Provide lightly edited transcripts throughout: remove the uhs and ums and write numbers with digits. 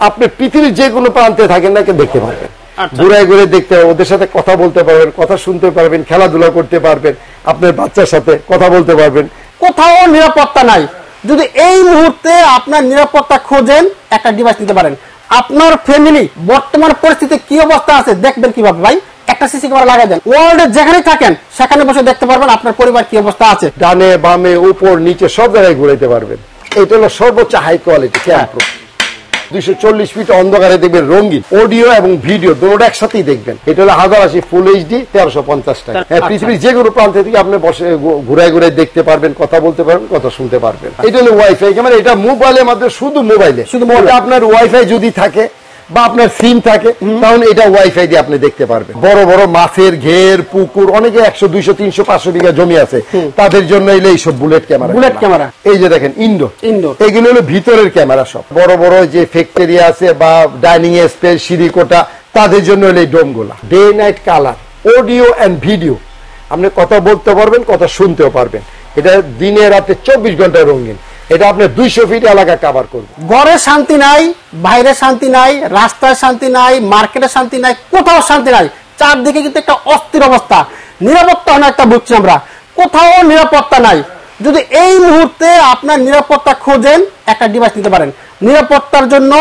আপনি পৃথিবীর যে কোনো প্রান্তে থাকেন না দেখতে পারবেন, ঘুরে ঘুরে দেখতে পারবেন, ওদের সাথে কথা বলতে পারবেন, কথা শুনতে পারবেন, খেলাধুলা করতে পারবেন, আপনার বাচ্চার সাথে কথা বলতে পারবেন। কোথাও নিরাপত্তা নাই। যদি এই মুহূর্তে আপনার নিরাপত্তা খোঁজেন, একটা ডিভাইস নিতে পারেন। আপনার ফ্যামিলি বর্তমান পরিস্থিতি কি অবস্থা আছে দেখবেন কিভাবে ভাই? একটা সিসি ক্যামেরা লাগাই দেন, ওয়ার্ল্ডে যেখানে থাকেন সেখানে বসে দেখতে পারবেন আপনার পরিবার কি অবস্থা আছে। ডানে বামে উপর নিচে সব জায়গায় ঘুরাইতে পারবেন। এটা হলো সর্বোচ্চ হাই কোয়ালিটি ক্যামেরা। 240 ফিট অন্ধকারে দেখবেন রঙিন অডিও এবং ভিডিও দুটো একসাথেই দেখবেন। এটা হলো 1080 ফুল এইচডি 1350 টাকা। পৃথিবীর যে কোনো প্রান্ত থেকে আপনি বসে ঘুরে ঘুরে দেখতে পারবেন, কথা বলতে পারবেন, কথা শুনতে পারবেন। এটা হলো ওয়াইফাই ক্যামেরা। এটা মোবাইলের মাধ্যমে শুধু মোবাইলে, আপনার ওয়াইফাই যদি থাকে বা আপনার সিম থাকে তাহলে এটা ওয়াইফাই দিয়ে আপনি দেখতে পারবেন। বড় বড় মাছের ঘের পুকুর, অনেকে 100 200 300 500 বিঘা জমি আছে, তাদের জন্য এলে এইসব বুলেট ক্যামেরা। এই যে দেখেন ইনডোর, এগুলো হলো ভিতরের ক্যামেরা। সব বড় বড় যে ফ্যাক্টরি আছে বা ডাইনিং স্পেস, সিঁড়ি কোঠা, তাদের জন্য হলো এই ডোমগুলা। Day night colour audio and video, আপনি কথা বলতে পারবেন, কথা শুনতেও পারবেন। এটা দিনে রাতে 24 ঘন্টা রঙিন। এটা আপনার 200 ফিট এলাকা কভার করবে। ঘরে শান্তি নাই, বাইরে শান্তি নাই, রাস্তায় শান্তি নাই, মার্কেটে শান্তি নাই, কোথাও শান্তি নাই। চারদিকে কিন্তু একটা অস্থির অবস্থা, নিরাপত্তা অনেকটা বুঝছি আমরা, কোথাও নিরাপত্তা নাই। যদি এই মুহূর্তে আপনার নিরাপত্তা খোঁজেন, একটা ডিভাইস নিতে পারেন। নিরাপত্তার জন্য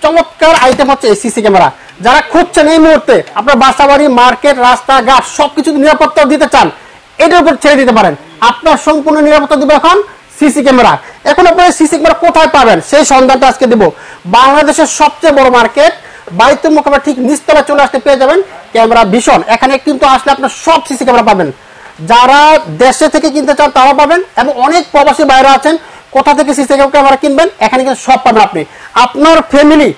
চমৎকার আইটেম হচ্ছে এই সিসি ক্যামেরা। যারা খুঁজছেন এই মুহূর্তে আপনার বাসা বাড়ি, মার্কেট, রাস্তাঘাট সবকিছু নিরাপত্তা দিতে চান, এটার উপর ছেড়ে দিতে পারেন। আপনার সম্পূর্ণ নিরাপত্তা দিবে এখন সিসি ক্যামেরা। এখন আপনারা সিসি ক্যামেরা কোথায় পাবেন সেই সন্ধানটা আজকে দেব। বাংলাদেশের সবচেয়ে বড় মার্কেট বাইতুল মোকাররমের ঠিক নিচতলায় চলে আসতে পেয়ে যাবেন ক্যামেরা ভিশন। এখানে কিন্তু আসলে আপনার সব সিসি ক্যামেরা পাবেন। যারা দেশে থেকে কিনতে চান তারাও পাবেন, এবং অনেক প্রবাসী বাইরে আছেন, কোথা থেকে সিসি ক্যামেরা কিনবেন এখানে কিন্তু সব পাবেন আপনি। আপনার ফ্যামিলি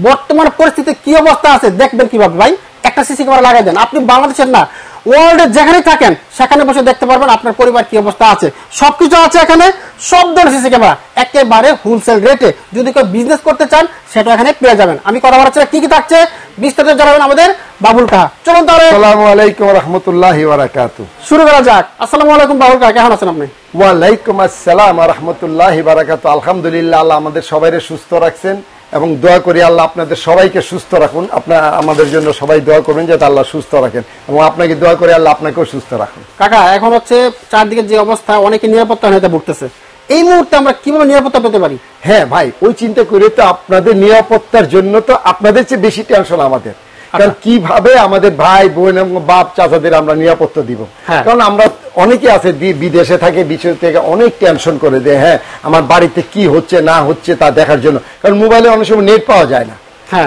বর্তমান পরিস্থিতি কি অবস্থা আছে দেখবেন কিভাবে ভাই? একটা সিসি ক্যামেরা লাগাই দেন। আপনি বাংলাদেশের না, ওয়ার্ল্ডে যেখানে থাকেন সেখানে বসে দেখতে পারবেন আপনার পরিবার কি অবস্থা আছে। সবকিছু আছে এখানে, সব ধরনের সিসি ক্যামেরা একেবারে হোলসেল রেটে। যদি কেউ বিজনেস করতে চান সেটা এখানে পেয়ে যাবেন। আমি কথা বলার কি কি থাকছে বিস্তারিত জানাবেন আমাদের বাবুল কাহা। চলুন তাহলে। আসসালামু আলাইকুম ওয়া রাহমাতুল্লাহি ওয়া বারাকাতুহু। শুরু করা যাক। আসসালামু আলাইকুম বাবুল কাহা, কেমন আছেন আপনি? ওয়া আলাইকুম আসসালাম ওয়া রাহমাতুল্লাহি ওয়া বারাকাতুহু। আলহামদুলিল্লাহ, আল্লাহ আমাদের সবাইকে সুস্থ রাখছেন এবং দোয়া করি আল্লাহ আপনাদের সবাইকে সুস্থ রাখুন। আপনারা আমাদের জন্য সবাই দোয়া করবেন যাতে আল্লাহ সুস্থ রাখেন, এবং আপনাকে দোয়া করি আল্লাহ আপনাকেও সুস্থ রাখুন। কাকা, এখন হচ্ছে চারদিকে যে অবস্থা, অনেকে নিরাপত্তাহীনতায় ভুগতেছে। এই মুহূর্তে আমরা কিভাবে নিরাপত্তা পেতে পারি? হ্যাঁ ভাই, ওই চিন্তা করে তো আপনাদের নিরাপত্তার জন্য তো আপনাদের চেয়ে বেশি টেনশন আমাদের। কারণ কিভাবে আমাদের ভাই বোন এবং বাপ চাচাদের আমরা নিরাপত্তা দিব। কারণ আমরা অনেকে আছে বিদেশে থাকে, বিদেশ থেকে অনেক টেনশন করে দেয়, হ্যাঁ আমার বাড়িতে কি হচ্ছে না হচ্ছে তা দেখার জন্য। কারণ মোবাইলে অনেক সময় নেট পাওয়া যায় না,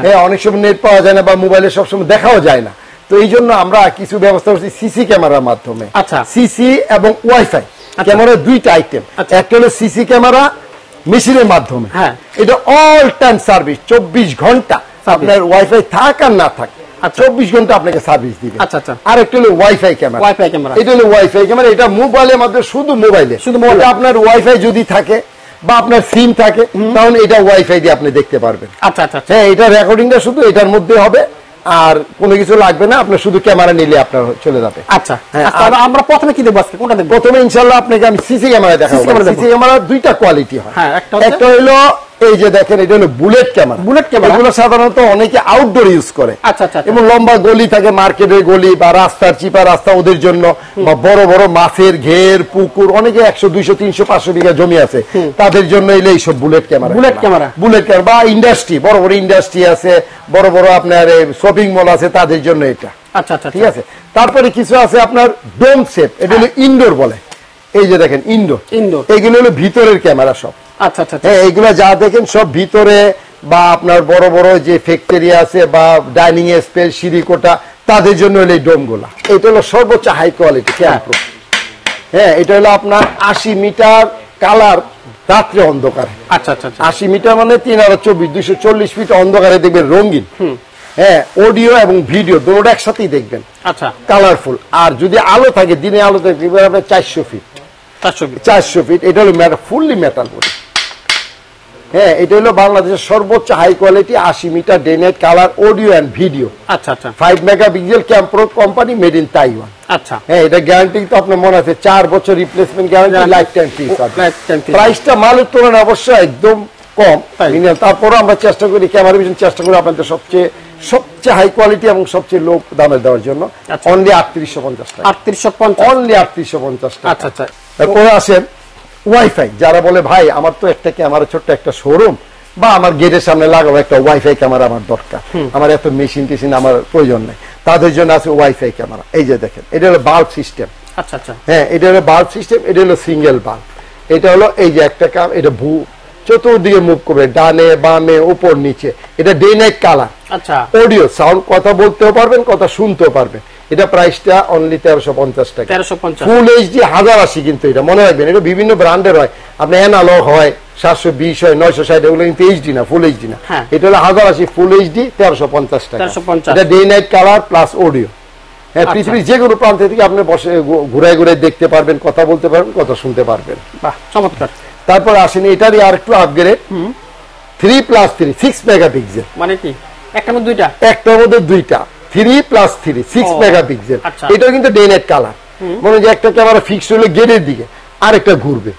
হ্যাঁ অনেক সময় নেট পাওয়া যায় না, বা মোবাইলে সবসময় দেখাও যায় না। তো এই জন্য আমরা কিছু ব্যবস্থা করছি সিসি ক্যামেরার মাধ্যমে। আচ্ছা, সিসি এবং ওয়াইফাই ক্যামেরা দুইটা আইটেম। একটা হলো সিসি ক্যামেরা মেশিনের মাধ্যমে, হ্যাঁ এটা অল টাইম সার্ভিস, 24 ঘন্টা আপনার ওয়াইফাই থাক আর না থাক 24 ঘন্টা আপনাকে সার্ভিস দিবে। আর একটা হলো ওয়াইফাই ক্যামেরা। এটা হলো ওয়াইফাই ক্যামেরা। এটা মোবাইলের মাধ্যমে শুধু মোবাইলে, আপনার ওয়াইফাই যদি থাকে বা আপনার সিম থাকে তাহলে এটা ওয়াইফাই দিয়ে আপনি দেখতে পারবেন। আচ্ছা আচ্ছা, হ্যাঁ এটা রেকর্ডিংটা শুধু এটার মধ্যে হবে, আর কোনো কিছু লাগবে না, আপনার শুধু ক্যামেরা নিলে আপনার চলে যাবে। আচ্ছা, আমরা প্রথমে কি দেখব আজকে? কোনটা দেখব? প্রথমে ইনশাআল্লাহ আপনাকে আমি সিসি ক্যামেরা দেখাবো। সিসি ক্যামেরা দুইটা কোয়ালিটি হয়। একটা হলো এই যে দেখেন, এটা হলো বুলেট ক্যামেরা। বুলেট ক্যামেরা এগুলো সাধারণত অনেকে আউটডোর ইউজ করে। আচ্ছা আচ্ছা, এবং লম্বা গলি থাকে, মার্কেটের গলি বা রাস্তার চিপা রাস্তা ওদের জন্য, বা বড় বড় মাছের ঘের পুকুর, অনেকে 100 200 300 500 বিঘা জমি আছে, তাদের জন্য এলে এইসব বুলেট ক্যামেরা। বুলেট ক্যামেরা বা ইন্ডাস্ট্রি, বড় বড় ইন্ডাস্ট্রি আছে, বড় বড় আপনার শপিং মল আছে, তাদের জন্য এটা। আচ্ছা আচ্ছা, ঠিক আছে। তারপরে কিছু আছে আপনার ডোম শেপ, এটা হলো ইনডোর বলে। এই যে দেখেন ইনডোর, এইগুলো হলো ভিতরের ক্যামেরা সব। আচ্ছা আচ্ছা, হ্যাঁ এইগুলা যা দেখেন সব ভিতরে, বা আপনার বড় বড় যে ফ্যাক্টরি আছে বা ডাইনিং স্পেস, সিঁড়ি কোঠা, তাদের জন্য হলো এই ডোমগুলা। এটা হলো সর্বোচ্চ হাই কোয়ালিটি ক্যামেরা। হ্যাঁ এটা হলো আপনার 80 মিটার কালার রাত্রে অন্ধকারে। আচ্ছা আচ্ছা, 80 মিটার মানে 3024 240 ফিট অন্ধকারে দেখবেন রঙিন। হ্যাঁ অডিও এবং ভিডিও দুটো একসাথেই দেখবেন। আচ্ছা, কালারফুল। আর যদি আলো থাকে, দিনে আলো থাকে, আপনার 400 ফিট। এটা হলো ফুললি মেটাল বডি। হ্যাঁ এটা হলো বাংলাদেশের সর্বোচ্চ high quality 80 metre day night colour audio and video. আচ্ছা আচ্ছা, 5 megapixel Campro company, made in Taiwan. আচ্ছা, হ্যাঁ এটা গ্যারান্টি তো আপনার মনে আছে 4 বছর replacement guarantee, life time free service. প্রাইসটা মালের তুলনায় অবশ্যই একদম কম মিনিমাম, তারপরে আমরা চেষ্টা করি ক্যামেরা ভিশন চেষ্টা করি আপনাদের সবচেয়ে হাই কোয়ালিটি এবং সবচেয়ে লো দামে দেওয়ার জন্য। অনলি 3850 টাকা, 3850, অনলি 3850 টাকা। আচ্ছা আচ্ছা। তারপরে আসেন ওয়াইফাই। যারা বলে ভাই আমার তো একটা ক্যামেরা, ছোট্ট একটা শোরুম বা আমার গেটের সামনে লাগাবো একটা ওয়াইফাই ক্যামেরা আমার দরকার, আমার এত মেশিন টেশিন আমার প্রয়োজন নেই, তাদের জন্য আছে ওয়াইফাই ক্যামেরা। এই যে দেখেন, এটা হলো বাল্ব সিস্টেম। আচ্ছা আচ্ছা। হ্যাঁ, এটা হলো বাল্ব সিস্টেম, এটা হলো সিঙ্গেল বাল্ব। এটা হলো এই যে একটা কাম, এটা চতুর্দিকে মুভ করবে, ডানে বামে উপর নিচে। এটা ডে নাইট কালার। আচ্ছা। অডিও সাউন্ড, কথা বলতেও পারবেন, কথা শুনতেও পারবেন। এটা প্রাইসটা অনলি 1350 টাকা। 1350, ফুল এইচডি 1080। কিন্তু এটা মনে রাখবেন, এটা বিভিন্ন ব্র্যান্ডের হয়, আপনি অ্যানালগ হয় 720 হয় 960, এগুলো কিন্তু এইচডি না, ফুল এইচডি না। এটা হলো 1080 ফুল এইচডি 1350 টাকা। এটা day night colour plus audio. হ্যাঁ, পৃথিবীর যে কোনো প্রান্ত থেকে আপনি বসে ঘুরায় ঘুরায় দেখতে পারবেন, কথা বলতে পারবেন, কথা শুনতে পারবেন। বাহ, চমৎকার। তারপর আসেন এটারই আর একটু আপগ্রেড, 3+3 6 মেগাপিক্সেল। মানে কি একটার মধ্যে দুইটা? একটার মধ্যে দুইটা, 3+3 6 মেগাপিক্সেল। এটা কিন্তু ডে নাইট কালার। মনে যে একটা ক্যামেরা ফিক্সড হলো গেটের দিকে, আরেকটা ঘুরবে।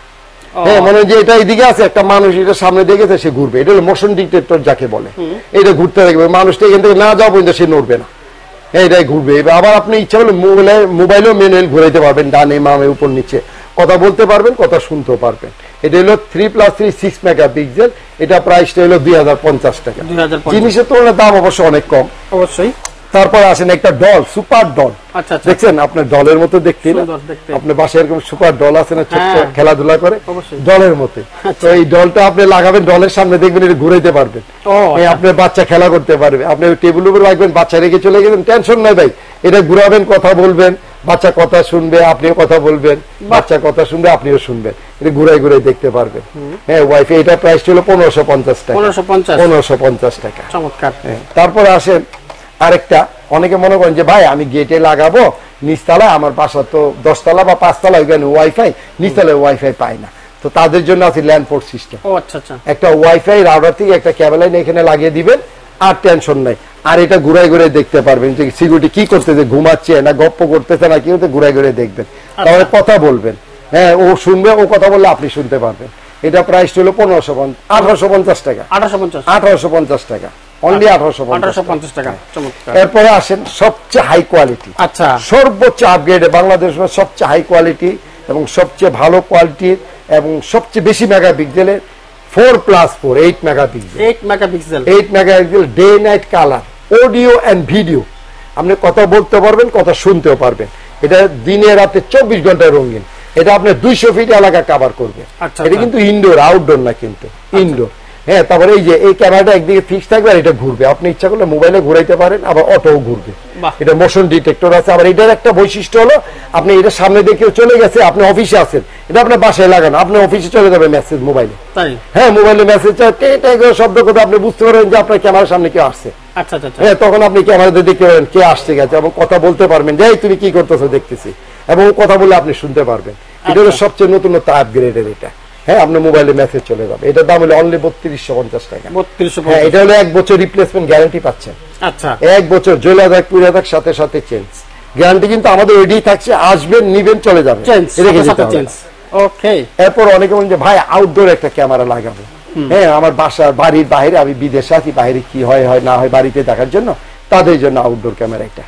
হ্যাঁ, মনে যে এটা এইদিকে আছে, একটা মানুষ এটা সামনে দেখেছে, সে ঘুরবে। এটা হলো মোশন ডিটেক্টর যাকে বলে। এটা ঘুরতে থাকবে, মানুষটা এখান থেকে না যাওয়া পর্যন্ত সে নড়বে না, এটাই ঘুরবে। আবার আপনি ইচ্ছা হলে মোবাইলেও ম্যানুয়াল ঘুরাইতে পারবেন, ডানে বামে উপর নিচে, কথা বলতে পারবেন, কথা শুনতেও পারবেন। এটা হলো 3+3 6 মেগাপিক্সেল। এটা প্রাইসটা হলো 2050 টাকা। জিনিসের তুলনায় দাম অবশ্য অনেক কম, অবশ্যই। তারপর আসেন একটা ডল, সুপার ডল। দেখছেন আপনার ডলের মতো দেখতে না, আপনার বাসায় এরকম সুপার ডল আছে না, ছোট্ট খেলাধুলা করে ডলের মতো। তো এই ডলটা আপনি লাগাবেন ডলের সামনে, দেখবেন এটা ঘুরাইতে পারবেন, আপনার বাচ্চা খেলা করতে পারবে। আপনি টেবিল উপর রাখবেন, বাচ্চা রেখে চলে গেলেন, টেনশন নাই ভাই, এটা ঘুরাবেন, কথা বলবেন, বাচ্চা কথা শুনবে, আপনিও কথা বলবেন, বাচ্চা কথা শুনবে, আপনিও শুনবেন। এটা ঘুরাই ঘুরাই দেখতে পারবেন। হ্যাঁ, ওয়াইফাই। এটা প্রাইস ছিল 1550 টাকা। 1550 টাকা। চমৎকার। তারপরে আসেন আরেকটা, অনেকে মনে করেন যে ভাই আমি গেটে লাগাবো নিচতলায়, আমার বাসা তো 10 তলা বা 5 তলা, ওইখানে ওয়াইফাই, নিচতলায় ওয়াইফাই পাই না, তো তাদের জন্য আছে ল্যান্ড পোর্ট সিস্টেম। একটা ওয়াইফাই রাউটার থেকে একটা কেবল লাইন এখানে লাগিয়ে দিবেন, আর টেনশন নাই। আর এটা ঘুরাই ঘুরাই দেখতে পারবেন যে সিকিউরিটি কি করতেছে, ঘুমাচ্ছে না গপ্প করতেছে না, কি হতে ঘুরাই ঘুরাই দেখবেন। তাহলে কথা বলবেন, হ্যাঁ, ও শুনবে, ও কথা বললে আপনি শুনতে পারবেন। এটা প্রাইস হলো 1850 টাকা। 1850 টাকা, অনলি 1850 টাকা। এরপরে আসেন সবচেয়ে হাই কোয়ালিটি, আচ্ছা, সর্বোচ্চ আপগ্রেড, বাংলাদেশের সবচেয়ে হাই কোয়ালিটি এবং সবচেয়ে ভালো কোয়ালিটির এবং সবচেয়ে বেশি মেগাপিক্সেলের 4+4 8 megapixel day night colour, audio and video. আপনি কথা বলতে পারবেন, কথা শুনতেও পারবেন। এটা দিনে রাতে 24 ঘন্টায় রঙিন। এটা আপনার 200 ফিট এলাকা কভার করবে। এটা কিন্তু ইনডোর, আউটডোর না, কিন্তু ইনডোর। হ্যাঁ, তারপরে এই যে এই ক্যামেরাটা একদিকে ফিক্স থাকবে, আর এটা ঘুরবে। আপনি ইচ্ছা করলে মোবাইলে ঘুরাইতে পারেন, আবার অটোও ঘুরবে। এটা মোশন ডিটেক্টর আছে। আবার এটার একটা বৈশিষ্ট্য হলো, আপনি এটা সামনে দিয়ে কেউ চলে গেছে, আপনি অফিসে আছেন, এটা আপনার বাসায় লাগানো, আপনি অফিসে চলে যাবে মেসেজ মোবাইলে। হ্যাঁ, মোবাইলে মেসেজ শব্দ কথা আপনি বুঝতে পারবেন যে আপনার ক্যামেরার সামনে কেউ আসছে। হ্যাঁ, তখন আপনি ক্যামেরাতে দেখতে পারেন কে আসছে গেছে, এবং কথা বলতে পারবেন যে তুমি কি করতেছো দেখতেছি, এবং কথা বলে আপনি শুনতে পারবেন। এটা হলো সবচেয়ে নতুনত্ব আপগ্রেডের এটা। হ্যাঁ, আপনার মোবাইলে মেসেজ চলে যাবে। এটার দাম হলো অনলি 3250 টাকা। হ্যাঁ, এটা হলো 1 বছর রিপ্লেসমেন্ট গ্যারান্টি পাচ্ছেন। আচ্ছা, 1 বছর জ্বলে যাক পুড়ে যাক সাথে সাথে চেঞ্জ গ্যারান্টি কিন্তু আমাদের রেডি থাকছে, আসবেন নিবেন চলে যাবেন, রেখে যেতে হবে। ওকে। এরপর অনেকে বলেন যে ভাই আউটডোর একটা ক্যামেরা লাগাবো। হ্যাঁ, আমার বাসার বাড়ির বাইরে, আমি বিদেশে আছি, বাইরে কি হয় হয় না হয় বাড়িতে দেখার জন্য, তাদের জন্য আউটডোর ক্যামেরা এটা।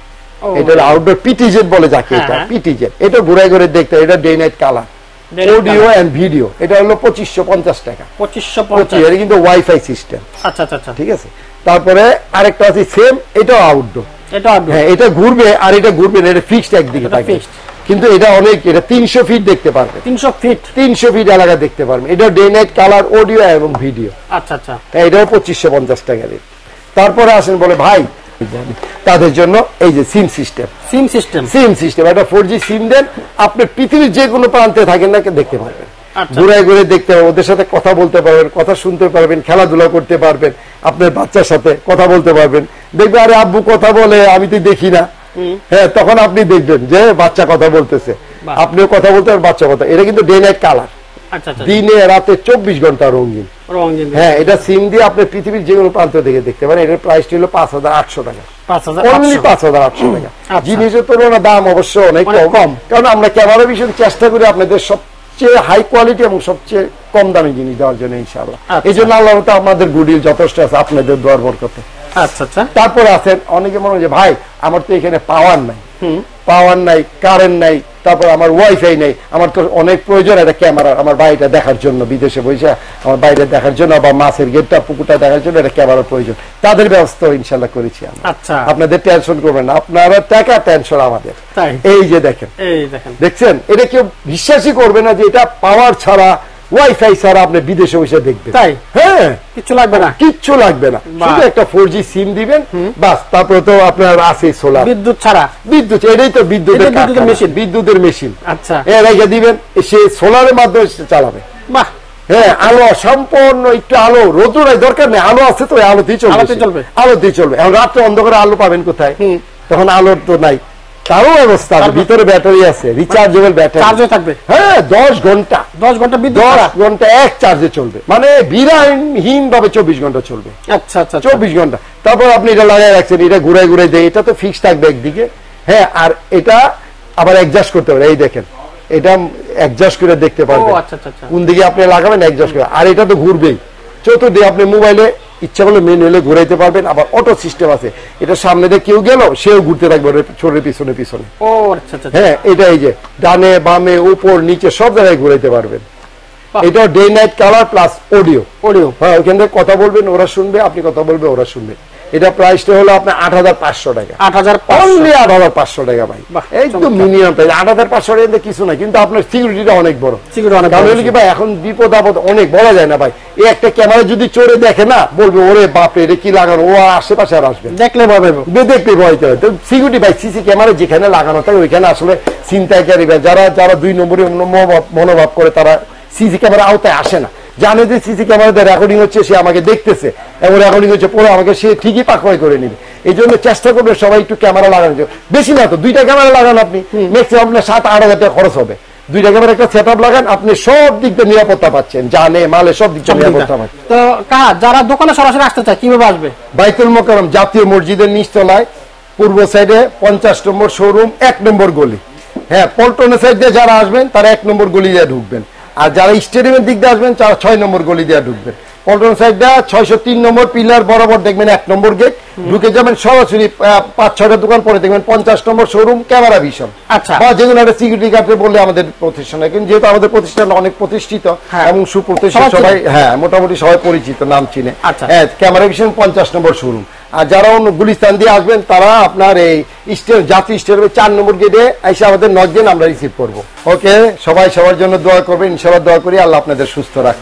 এটা হলো আউটডোর পিটিজেড বলে যাকে, এটা পিটিজেড। এটা ঘুরাই ঘুরে দেখতে, এটা day night colour, audio and video. এটা হলো 2550 টাকা। 2550। এটা কিন্তু ওয়াইফাই সিস্টেম। আচ্ছা আচ্ছা, ঠিক আছে। তারপরে আরেকটা আছে সেম, এটাও আউটডোর। হ্যাঁ, এটা ঘুরবে আর এটা ঘুরবে না, এটা ফিক্সড একদিকে থাকবে, কিন্তু এটা অনেক, এটা 300 ফিট দেখতে পারবে। 300 ফিট এলাকা দেখতে পারবে। এটা ডে নাইট কালার, অডিও এবং ভিডিও। আচ্ছা আচ্ছা, এটাও 2550 টাকা রেট। তারপরে আসেন বলে ভাই তাদের জন্য এই যে সিম সিস্টেম একটা 4G সিম দেন, আপনি পৃথিবীর যে কোনো প্রান্তে থাকেন না দেখতে পারবেন, ঘুরে ঘুরে দেখতে পারবেন, ওদের সাথে কথা বলতে পারবেন, কথা শুনতে পারবেন, খেলাধুলা করতে পারবেন, আপনার বাচ্চার সাথে কথা বলতে পারবেন। দেখবে আরে আব্বু কথা বলে, আমি তো দেখি না। হ্যাঁ, তখন আপনি দেখবেন যে বাচ্চা কথা বলতেছে, আপনিও কথা বলতে পারবেন, বাচ্চা কথা। এটা কিন্তু ডে নাইট কালার, দিনে রাতে 24 ঘন্টা রঙিন। হ্যাঁ, এটা সিম দিয়ে আপনি পৃথিবীর যে কোনো প্রান্ত থেকে দেখতে পারেন। এটার প্রাইসটি হলো 5800 টাকা। 5800 টাকা। জিনিসের তুলনায় দাম অবশ্য অনেক কম, কারণ আমরা ক্যামেরা ভিশন চেষ্টা করি আপনাদের সবচেয়ে হাই কোয়ালিটি এবং সবচেয়ে কম দামি জিনিস দেওয়ার জন্য ইনশাআল্লাহ। এই জন্য আল্লাহ আমাদের গুডিল যথেষ্ট আছে আপনাদের দোয়ার বরকতে। আচ্ছা আচ্ছা। তারপরে আছেন অনেকে মনে হয় যে ভাই আমার তো এখানে পাওয়ার নাই, কারেন্ট নাই, তারপর আমার ওয়াইফাই নেই, আমার তো অনেক প্রয়োজন একটা ক্যামেরা আমার বাড়িটা দেখার জন্য, বিদেশে বসে আমার বাড়িটা দেখার জন্য বা মাছের গেটটা পুকুরটা দেখার জন্য একটা ক্যামেরার প্রয়োজন। তাদের ব্যবস্থা ইনশাল্লাহ করেছি আমরা। আচ্ছা, আপনাদের টেনশন করবেন না, আপনারা টাকা টেনশন আমাদের। এই যে দেখেন, দেখছেন, এটা কেউ বিশ্বাসই করবে না যে এটা পাওয়ার ছাড়া ওয়াইফাই ছাড়া আপনি বিদেশে বসে দেখবেন। তাই? হ্যাঁ, কিচ্ছু লাগবে না, কিচ্ছু লাগবে না, শুধু একটা 4G সিম দিবেন বাস। তারপরে তো আপনার আছে সোলার, বিদ্যুৎ ছাড়া, বিদ্যুৎ, এটাই তো বিদ্যুতের মেশিন। আচ্ছা, রেখে দিবেন, সে সোলারের মাধ্যমে চালাবে। বাহ, হ্যাঁ, আলো সম্পূর্ণ, একটু আলো, রোদ্রের দরকার নেই, আলো আছে তো আলোতেই চলবে, আলোতেই চলবে। এখন রাত্রে অন্ধকারে আলো পাবেন কোথায়? তখন আলোর তো নাই, তারও ব্যবস্থা আছে, ভিতরে ব্যাটারি আছে, রিচার্জেবল ব্যাটারি, চার্জে থাকবে। হ্যাঁ, 10 ঘন্টা বিদ্যুৎ, 10 ঘন্টা এক চার্জে চলবে, মানে বিরামহীন ভাবে 24 ঘন্টা চলবে। আচ্ছা আচ্ছা, 24 ঘন্টা। তারপর আপনি এটা লাগাই রাখছেন, এটা ঘুরাই ঘুরাই দেয়, এটা তো ফিক্স থাকবে একদিকে। হ্যাঁ, আর এটা আবার অ্যাডজাস্ট করতে পারে, এই দেখেন, এটা অ্যাডজাস্ট করে দেখতে পারবেন কোন দিকে আপনি লাগাবেন, অ্যাডজাস্ট করে। আর এটা তো ঘুরবেই চতুর্দিকে, আপনি মোবাইলে ইচ্ছা করলে ম্যানুয়ালি ঘুরাইতে পারবেন। আবার অটো সিস্টেম আছে, এটা সামনে দিয়ে কেউ গেল সেও ঘুরতে থাকবে ছোটের পিছনে পিছনে। হ্যাঁ, এটা এই যে ডানে বামে উপর নিচে সব জায়গায় ঘুরাইতে পারবেন। এটা day night colour plus audio. হ্যাঁ, ওইখান থেকে কথা বলবেন, ওরা শুনবে, আপনি কথা বলবে, ওরা শুনবে। এটা প্রাইসটা হলো আপনার 8500 টাকা। 8500 টাকা ভাই, একদম মিনিমাম প্রাইস। 8500 টাকা কিছু না, কিন্তু আপনার সিকিউরিটিটা অনেক বড়। কি ভাই, এখন বিপদ আপদ অনেক বলা যায় না ভাই। এই একটা ক্যামেরা যদি চোরে দেখে না, বলবে ওরে বাপরে এটা কি লাগানো, ও আশেপাশে আর আসবে, দেখলে ভয় পাবে। তো সিকিউরিটি ভাই, সিসি ক্যামেরা যেখানে লাগানো থাকে ওইখানে আসলে ছিনতাইকারী যারা 2 নম্বরী মনোভাব করে, তারা সিসি ক্যামেরা আওতায় আসে না। জানে যে সিসি ক্যামেরাতে রেকর্ডিং হচ্ছে, সে আমাকে দেখতেছে এবং রেকর্ডিং হচ্ছে, পরে আমাকে সে ঠিকই পাকড়াই করে নিবে। এই জন্য চেষ্টা করবে সবাই একটু ক্যামেরা লাগানোর জন্য। বেশি না তো 2টা ক্যামেরা লাগান, আপনি ম্যাক্সিমাম আপনার 7-8 হাজার টাকা খরচ হবে। 2টা ক্যামেরা একটা সেট আপ লাগান, আপনি সব দিক দিয়ে নিরাপত্তা পাচ্ছেন, জানে মালে সব দিক দিয়ে নিরাপত্তা পাচ্ছেন। তো যারা দোকানে সরাসরি আসতে চায় কিভাবে আসবে? বাইতুল মোকাররম জাতীয় মসজিদের নিচতলায় পূর্ব সাইডে 50 নম্বর শোরুম, 1 নম্বর গলি। হ্যাঁ, পল্টনের সাইড দিয়ে যারা আসবেন তারা 1 নম্বর গলি দিয়ে ঢুকবেন, আর যারা স্টেডিয়ামের দিক দিয়ে আসবেন তারা 6 নম্বর গলি দিয়ে ঢুকবেন। পল্টন সাইডটা 603 নম্বর পিলার বরাবর দেখবেন 1 নম্বর গেট, ঢুকে যাবেন সরাসরি 5-6টা দোকান পরে দেখবেন 50 নম্বর শোরুম ক্যামেরা ভিশন। আচ্ছা, বা যেগুলো একটা সিকিউরিটি গার্ডে বললে আমাদের প্রতিষ্ঠানে, কিন্তু যেহেতু আমাদের প্রতিষ্ঠান অনেক প্রতিষ্ঠিত এবং সুপ্রতিষ্ঠিত, সবাই হ্যাঁ মোটামুটি সবাই পরিচিত, নাম চিনে। হ্যাঁ, ক্যামেরা ভিশন 50 নম্বর শোরুম। আর যারা অন্য গুলিস্তান দিয়ে আসবেন তারা আপনার এই জাতীয় স্টেডিয়ামের 4 নম্বর গেটে এসে আমাদের নক দিন, আমরা রিসিভ করবো। ওকে, সবাই সবার জন্য দোয়া করবেন, ইনশাআল্লাহ দোয়া করি, আল্লাহ আপনাদের সুস্থ রাখুন।